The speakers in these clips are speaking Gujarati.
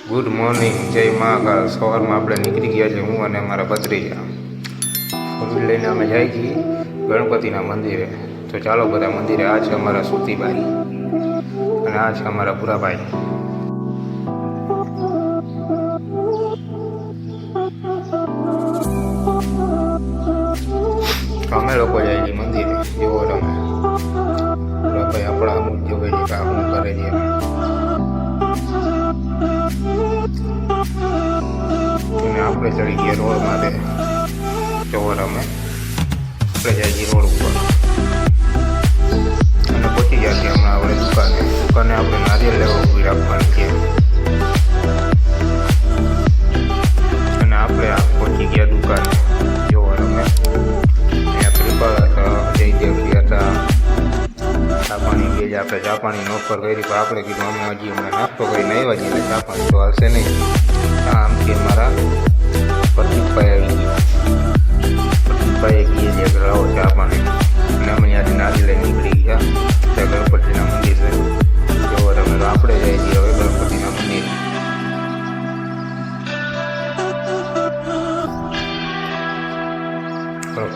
ગુડ મોર્નિંગ, જય મહાકાલ। સવારમાં આપણે નીકળી ગયા છે, હું અને મારા ભત્રીજા ફોર વ્હીલ લઈને અમે જાય છીએ ગણપતિના મંદિરે। તો ચાલો બધા મંદિરે। આ છે અમારા સુતીભાઈ અને આ છે અમારા ભૂરાભાઈ। અમે લોકો જાય છીએ મંદિરે। જેવો તમે ભૂરાભાઈ આપણા અમુક જોવે છે કે શું કરે છે। અને આપણે ચડી ગયા રોડ માટે। ચોર અમે જાય છીએ રોડ ઉપર અને પહોંચી ગયા છીએ હમણાં આપણે દુકાને આપણે નારિયેળ લેવા ઉભી રાખવાની છે। અને આપણે પહોંચી ગયા દુકાને। જોવા અમે અહીંયા ત્રિપલ હતા, જયદેવજી હતા, ચા પાણી કે જે આપણે ચા પાણીની ઓફર કરી, પણ આપણે કીધું અમે હજી અમને નાસ્તો કરીને આવ્યા છીએ, ચા પાણી તો હાલશે નહીં। આમથી અમારા પ્રતિકભાઈ આવી ગયા। પ્રતિકભાઈએ કહીએ જે લાવો ચા પાણી, અને અમે ત્યાંથી નારી લઈને નીકળી ગયા ત્યાં ગણપતિના મંદિર છે। જો અમે તો આપણે જઈએ છીએ હવે ગણપતિના મંદિર।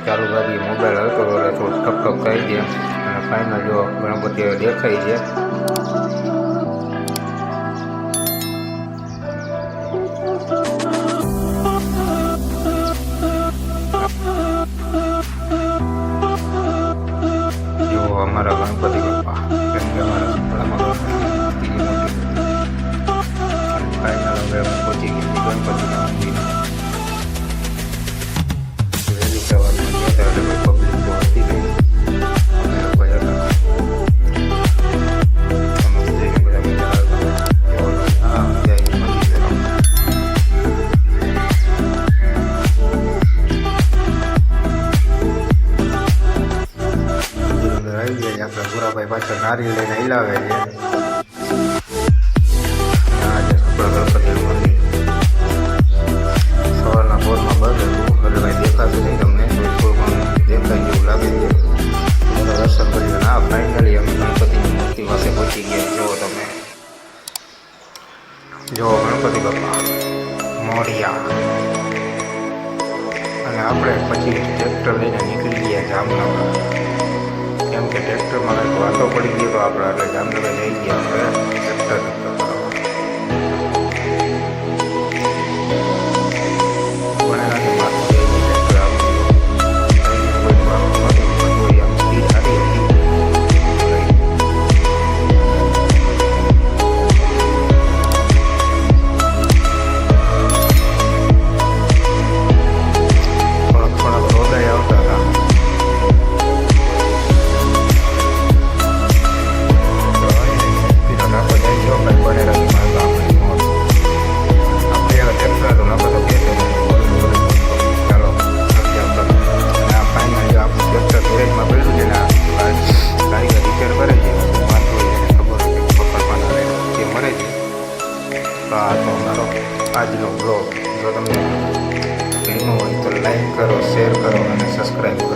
ચાલુ ગાડી મોબાઈલ હલતો એટલે થોડું ઠપ થાય છે। અને ફાઇનલ જો ગણપતિ દેખાય છે। हमारा गणपति बापा पहुंची गए गणपति पब्लिक तो आती नहीं। આપણે ભૂરાભાઈ પાછળ નારિયેળ લઈને હિલાવે છે। આજે આપણા ગણપતિનું મંદિર સવારના પોરમાં બંધ હતું એટલે કાંઈ દેખાતું નહીં તમને, થોડું દેખાય જેવું લાગે છે। બધા દર્શન કરીને ફાઇનલી અમે ગણપતિની મૂર્તિ પાસે પહોંચી ગયા। જુઓ તમે, જુઓ ગણપતિ બાપા મોરિયા। અને આપણે પછી ટ્રેક્ટર લઈને નીકળી ગયા જામનગર, કેમ કે ટ્રેક્ટરમાં કંઈક વાતો પડી ગયો તો આપણે એટલે જામનગર જઈ ગયા આપણે ટ્રેક્ટર આજનો બ્લોગ જો તમને ગમ્યો હોય તો લાઈક કરો, શેર કરો અને સબસ્ક્રાઈબ કરો।